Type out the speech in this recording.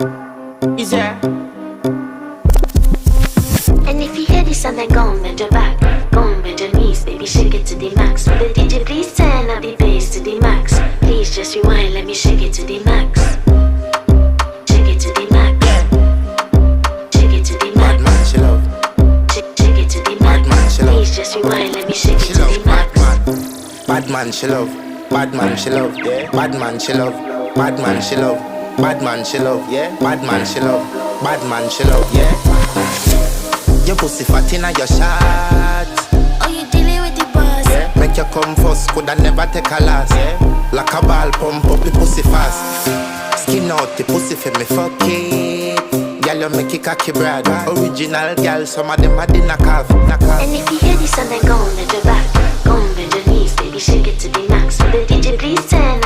Is there? And if you hear this and then go on bend your back, go on bend your knees, baby shake it to the max. Will the DJ please turn up the bass to the max? Please just rewind, let me shake it to the max. Shake it to the max. Shake it to the max. Bad man, she love. Shake it to the max. Bad man, she love. Please just rewind, let me shake it She to love. the max. Bad man, she love. Bad man, she love. Yeah. Bad man, she love. Bad man, she love. Bad man, she love. Yeah. Bad man, she love. Bad man, she love. Yeah. Your pussy fat inna your shot. Oh, you dealing with the boss? Yeah. Make you come first, coulda never take a last. Yeah. Like a ball pump up the pussy fast. Skin out the pussy for me fuck it. Girl, you make it cocky brad. Original girl, some of them a din a calf. And if you hear this and then go on bend your back, go on bend your knees, baby shake it to the max. Will the DJ please turn